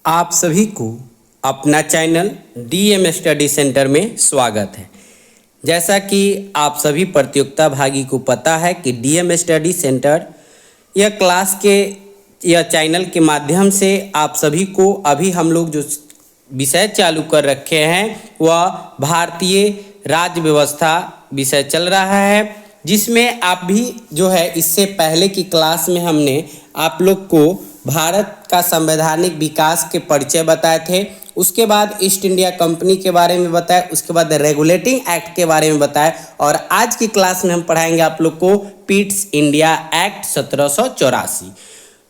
आप सभी को अपना चैनल डीएम स्टडी सेंटर में स्वागत है। जैसा कि आप सभी प्रतियोगिता भागी को पता है कि डीएम स्टडी सेंटर यह क्लास के यह चैनल के माध्यम से आप सभी को अभी हम लोग जो विषय चालू कर रखे हैं वह भारतीय राज्य व्यवस्था विषय चल रहा है, जिसमें आप भी जो है इससे पहले की क्लास में हमने आप लोग को भारत का संवैधानिक विकास के परिचय बताए थे। उसके बाद ईस्ट इंडिया कंपनी के बारे में बताया, उसके बाद रेगुलेटिंग एक्ट के बारे में बताया और आज की क्लास में हम पढ़ाएंगे आप लोग को पिट्स इंडिया एक्ट 1784।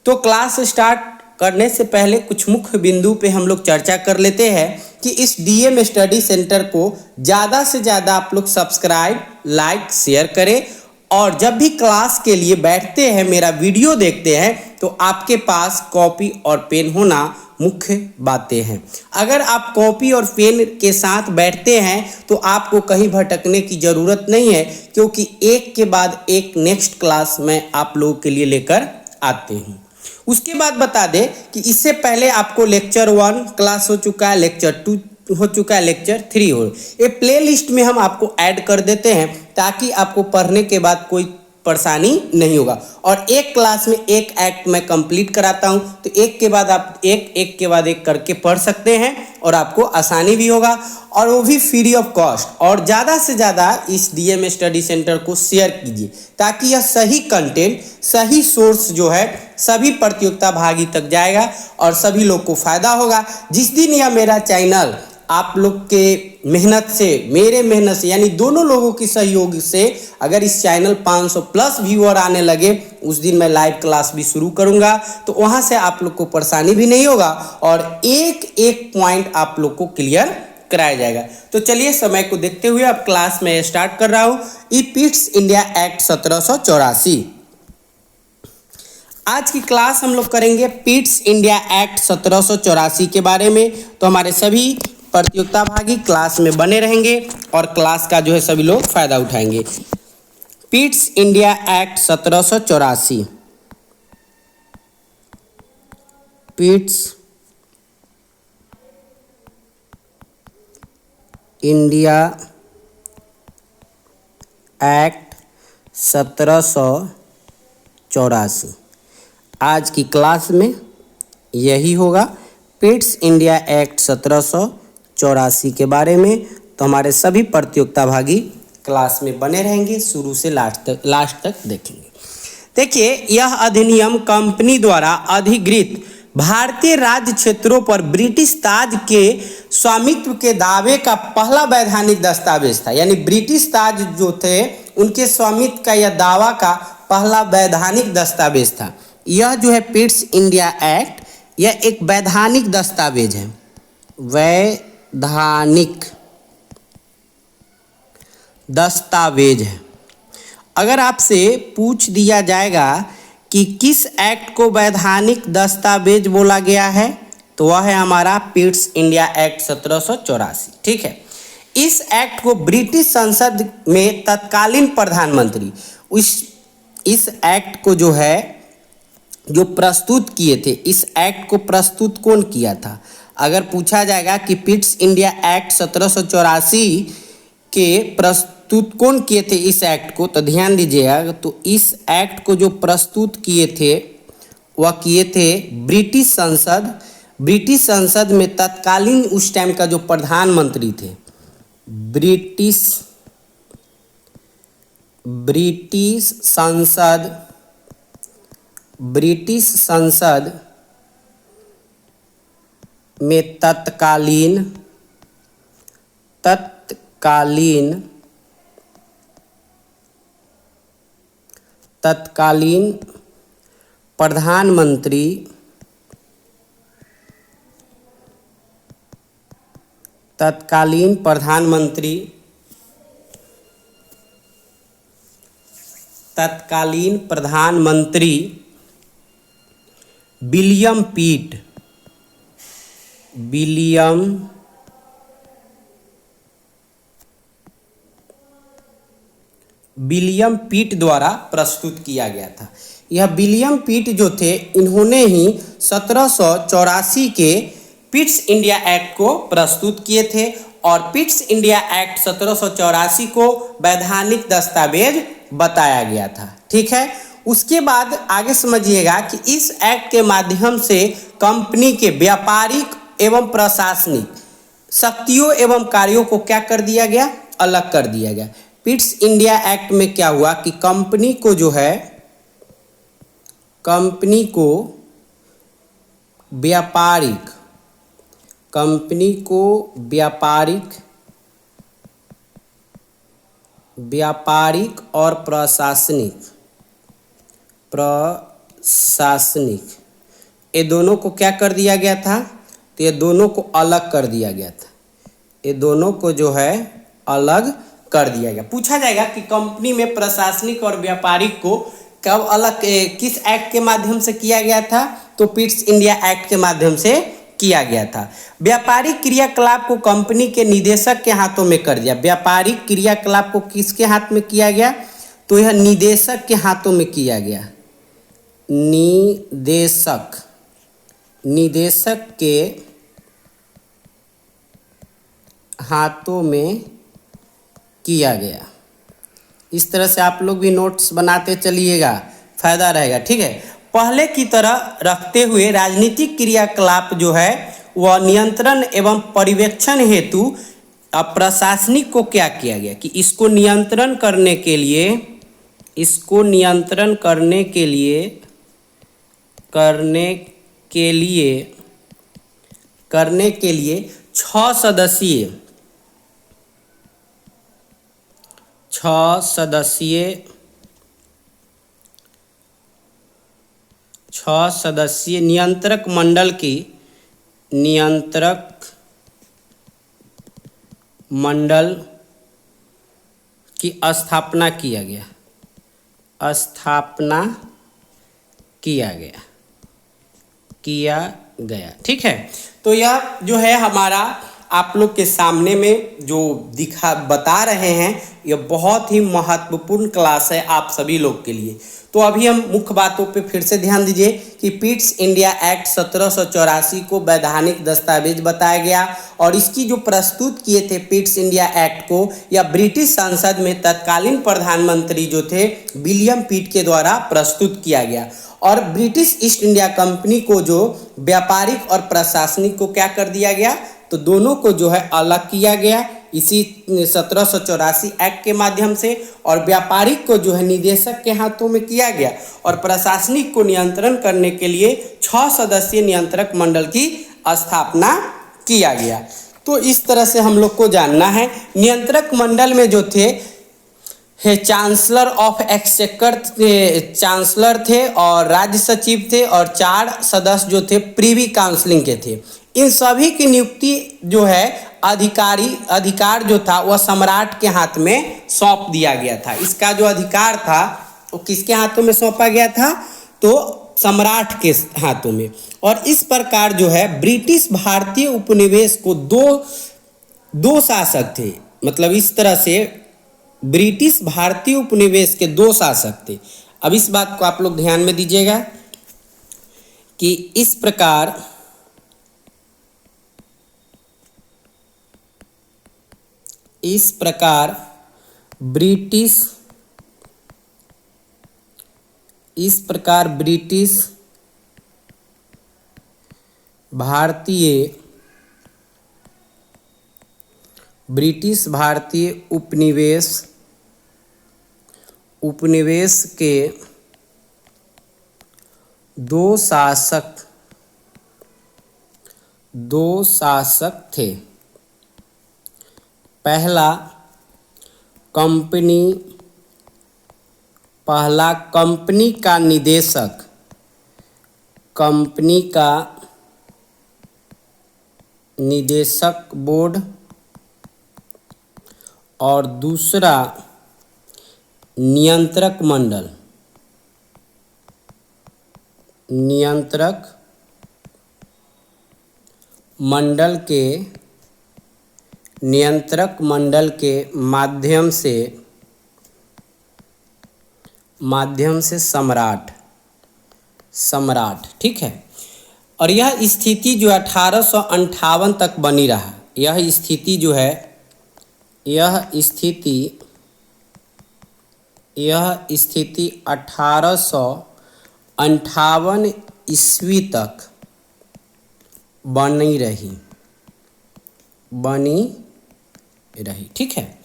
तो क्लास स्टार्ट करने से पहले कुछ मुख्य बिंदु पे हम लोग चर्चा कर लेते हैं कि इस डीएम स्टडी सेंटर को ज़्यादा से ज़्यादा आप लोग सब्सक्राइब, लाइक, शेयर करें और जब भी क्लास के लिए बैठते हैं, मेरा वीडियो देखते हैं, तो आपके पास कॉपी और पेन होना मुख्य बातें हैं। अगर आप कॉपी और पेन के साथ बैठते हैं तो आपको कहीं भटकने की ज़रूरत नहीं है, क्योंकि एक के बाद एक नेक्स्ट क्लास मैं आप लोगों के लिए लेकर आते हूँ। उसके बाद बता दें कि इससे पहले आपको लेक्चर 1 क्लास हो चुका है, लेक्चर 2 हो चुका है, लेक्चर 3 हो। ये प्ले लिस्ट में हम आपको ऐड कर देते हैं ताकि आपको पढ़ने के बाद कोई परेशानी नहीं होगा। और एक क्लास में एक एक्ट मैं कंप्लीट कराता हूं, तो एक के बाद आप एक के बाद एक करके पढ़ सकते हैं और आपको आसानी भी होगा, और वो भी फ्री ऑफ कॉस्ट। और ज़्यादा से ज़्यादा इस डीएम स्टडी सेंटर को शेयर कीजिए ताकि यह सही कंटेंट, सही सोर्स जो है सभी प्रतियोगिता भागी तक जाएगा और सभी लोग को फायदा होगा। जिस दिन यह मेरा चैनल आप लोग के मेहनत से, मेरे मेहनत से, यानी दोनों लोगों की सहयोग से अगर इस चैनल 500 प्लस व्यूअर आने लगे, उस दिन मैं लाइव क्लास भी शुरू करूंगा, तो वहां से आप लोग को परेशानी भी नहीं होगा और एक एक पॉइंट आप लोग को क्लियर कराया जाएगा। तो चलिए समय को देखते हुए अब क्लास में स्टार्ट कर रहा हूं। ई पिट्स इंडिया एक्ट 1784। आज की क्लास हम लोग करेंगे पिट्स इंडिया एक्ट 1784 के बारे में। तो हमारे सभी प्रतियोगिता भागी क्लास में बने रहेंगे और क्लास का जो है सभी लोग फायदा उठाएंगे। Pitt's India act 1784। Pitt's India act 1784। आज की क्लास में यही होगा, पिट्स इंडिया एक्ट 1784 के बारे में। तो हमारे सभी प्रतियोगिता भागी क्लास में बने रहेंगे, शुरू से लास्ट तक देखेंगे। देखिए, यह अधिनियम कंपनी द्वारा अधिकृत भारतीय राज्य क्षेत्रों पर ब्रिटिश ताज के स्वामित्व के दावे का पहला वैधानिक दस्तावेज था। यानी ब्रिटिश ताज जो थे उनके स्वामित्व का यह दावा का पहला वैधानिक दस्तावेज था। यह जो है पिट्स इंडिया एक्ट, यह एक वैधानिक दस्तावेज है। वैधानिक दस्तावेज है। अगर आपसे पूछ दिया जाएगा कि किस एक्ट को वैधानिक दस्तावेज बोला गया है, तो वह है हमारा पिट्स इंडिया एक्ट 1784। ठीक है। इस एक्ट को ब्रिटिश संसद में तत्कालीन प्रधानमंत्री इस एक्ट को जो है जो प्रस्तुत किए थे, इस एक्ट को प्रस्तुत कौन किया था? अगर पूछा जाएगा कि पिट्स इंडिया एक्ट 1784 के प्रस्तुत कौन किए थे इस एक्ट को, तो ध्यान दीजिएगा। तो इस एक्ट को जो प्रस्तुत किए थे वह किए थे ब्रिटिश संसद। ब्रिटिश संसद में तत्कालीन उस टाइम का जो प्रधानमंत्री थे, ब्रिटिश संसद में तत्कालीन प्रधानमंत्री विलियम पिट द्वारा प्रस्तुत किया गया था। यह विलियम पिट जो थे, इन्होंने ही 1784 के पिट्स इंडिया एक्ट को प्रस्तुत किए थे और पिट्स इंडिया एक्ट 1784 को वैधानिक दस्तावेज बताया गया था। ठीक है, उसके बाद आगे समझिएगा कि इस एक्ट के माध्यम से कंपनी के व्यापारिक एवं प्रशासनिक शक्तियों एवं कार्यों को क्या कर दिया गया, अलग कर दिया गया। पिट्स इंडिया एक्ट में क्या हुआ कि कंपनी को जो है, कंपनी को व्यापारिक और प्रशासनिक ये दोनों को क्या कर दिया गया था, तो ये दोनों को अलग कर दिया गया था। ये दोनों को जो है अलग कर दिया गया। पूछा जाएगा कि कंपनी में प्रशासनिक और व्यापारिक को कब अलग, किस एक्ट के माध्यम से किया गया था, तो पिट्स इंडिया एक्ट के माध्यम से किया गया था। व्यापारिक क्रियाकलाप को कंपनी के निदेशक के हाथों में कर दिया। व्यापारिक क्रियाकलाप को किसके हाथ में किया गया, तो यह निदेशक के हाथों में किया गया। निदेशक के हाथों में किया गया। इस तरह से आप लोग भी नोट्स बनाते चलिएगा, फायदा रहेगा। ठीक है, पहले की तरह रखते हुए राजनीतिक क्रियाकलाप जो है वह नियंत्रण एवं पर्यवेक्षण हेतु अब प्रशासनिक को क्या किया गया कि इसको नियंत्रण करने के लिए 6 सदस्यीय नियंत्रक मंडल की स्थापना किया गया। ठीक है, तो यह जो है हमारा आप लोग के सामने में जो बता रहे हैं, यह बहुत ही महत्वपूर्ण क्लास है आप सभी लोग के लिए। तो अभी हम मुख्य बातों पे फिर से ध्यान दीजिए कि पिट्स इंडिया एक्ट 1784 को वैधानिक दस्तावेज बताया गया और इसकी जो प्रस्तुत किए थे पिट्स इंडिया एक्ट को, या ब्रिटिश संसद में तत्कालीन प्रधानमंत्री जो थे विलियम पिट के द्वारा प्रस्तुत किया गया। और ब्रिटिश ईस्ट इंडिया कंपनी को जो व्यापारिक और प्रशासनिक को क्या कर दिया गया, तो दोनों को जो है अलग किया गया इसी 1784 एक्ट के माध्यम से, और व्यापारिक को जो है निदेशक के हाथों में किया गया और प्रशासनिक को नियंत्रण करने के लिए 6 सदस्यीय नियंत्रक मंडल की स्थापना किया गया। तो इस तरह से हम लोग को जानना है। नियंत्रक मंडल में जो थे चांसलर ऑफ एक्सचेकर चांसलर थे और राज्य सचिव थे और 4 सदस्य जो थे प्रीवी काउंसिलिंग के थे। इन सभी की नियुक्ति जो है अधिकार जो था वह सम्राट के हाथ में सौंप दिया गया था। इसका जो अधिकार था वो किसके हाथों में सौंपा गया था, तो सम्राट के हाथों में। और इस प्रकार जो है ब्रिटिश भारतीय उपनिवेश को दो शासक थे, मतलब इस तरह से ब्रिटिश भारतीय उपनिवेश के 2 शासक थे। अब इस बात को आप लोग ध्यान में दीजिएगा कि इस प्रकार ब्रिटिश भारतीय उपनिवेश के 2 शासक थे। पहला कंपनी का निदेशक बोर्ड और दूसरा नियंत्रक मंडल के माध्यम से सम्राट। ठीक है, और यह स्थिति जो 1858 तक बनी रहा। यह स्थिति जो है, यह स्थिति 1858 ईस्वी तक बनी रही। ठीक है।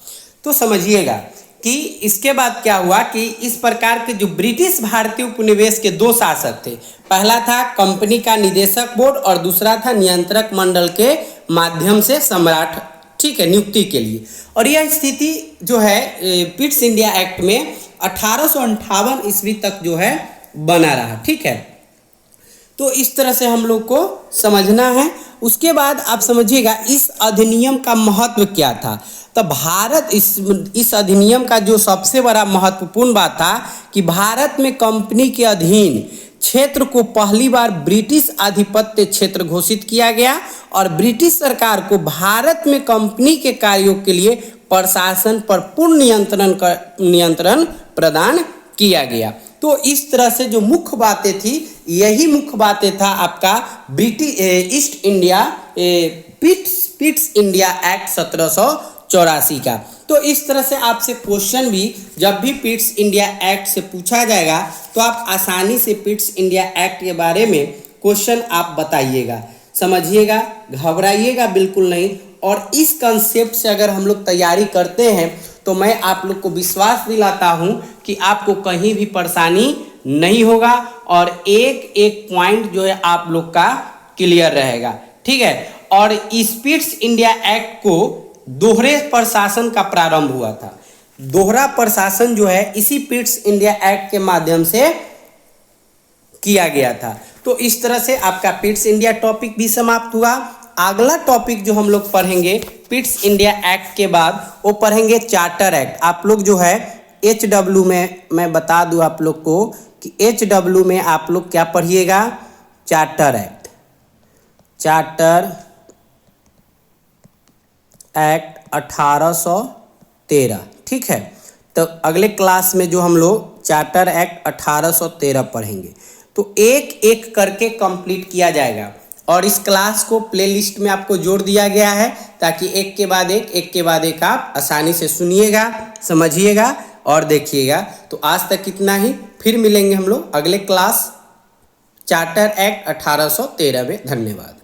तो समझिएगा कि इसके बाद क्या हुआ कि इस प्रकार के जो ब्रिटिश भारतीय उपनिवेश के दो शासक थे, पहला था कंपनी का निदेशक बोर्ड और दूसरा था नियंत्रक मंडल के माध्यम से सम्राट, ठीक है, नियुक्ति के लिए। और यह स्थिति जो है पिट्स इंडिया एक्ट में 1858 ईस्वी तक जो है बना रहा। ठीक है, तो इस तरह से हम लोग को समझना है। उसके बाद आप समझिएगा इस अधिनियम का महत्व क्या था। तो भारत इस अधिनियम का जो सबसे बड़ा महत्वपूर्ण बात था कि भारत में कंपनी के अधीन क्षेत्र को पहली बार ब्रिटिश आधिपत्य क्षेत्र घोषित किया गया और ब्रिटिश सरकार को भारत में कंपनी के कार्यों के लिए प्रशासन पर पूर्ण नियंत्रण प्रदान किया गया। तो इस तरह से जो मुख्य बातें थी, यही मुख्य बातें था आपका British east India Pitt's India act 1784 का। तो इस तरह से आपसे क्वेश्चन भी जब भी पिट्स इंडिया एक्ट से पूछा जाएगा तो आप आसानी से पिट्स इंडिया एक्ट के बारे में क्वेश्चन आप बताइएगा, समझिएगा, घबराइएगा बिल्कुल नहीं। और इस कंसेप्ट से अगर हम लोग तैयारी करते हैं तो मैं आप लोग को विश्वास दिलाता हूं कि आपको कहीं भी परेशानी नहीं होगा और एक एक पॉइंट जो है आप लोग का क्लियर रहेगा। ठीक है, और इस पिट्स इंडिया एक्ट को दोहरे प्रशासन का प्रारंभ हुआ था। दोहरा प्रशासन जो है इसी पिट्स इंडिया एक्ट के माध्यम से किया गया था। तो इस तरह से आपका पिट्स इंडिया टॉपिक भी समाप्त हुआ। अगला टॉपिक जो हम लोग पढ़ेंगे पिट्स इंडिया एक्ट के बाद, वो पढ़ेंगे चार्टर एक्ट। आप लोग जो है HW में, मैं बता दूं आप लोग को कि HW में आप लोग क्या पढ़िएगा, चार्टर एक्ट 1813। ठीक है, तो अगले क्लास में जो हम लोग चार्टर एक्ट 1813 पढ़ेंगे, तो एक एक करके कंप्लीट किया जाएगा। और इस क्लास को प्लेलिस्ट में आपको जोड़ दिया गया है ताकि एक के बाद एक आप आसानी से सुनिएगा, समझिएगा और देखिएगा। तो आज तक इतना ही, फिर मिलेंगे हम लोग अगले क्लास चार्टर एक्ट 1813 में। धन्यवाद।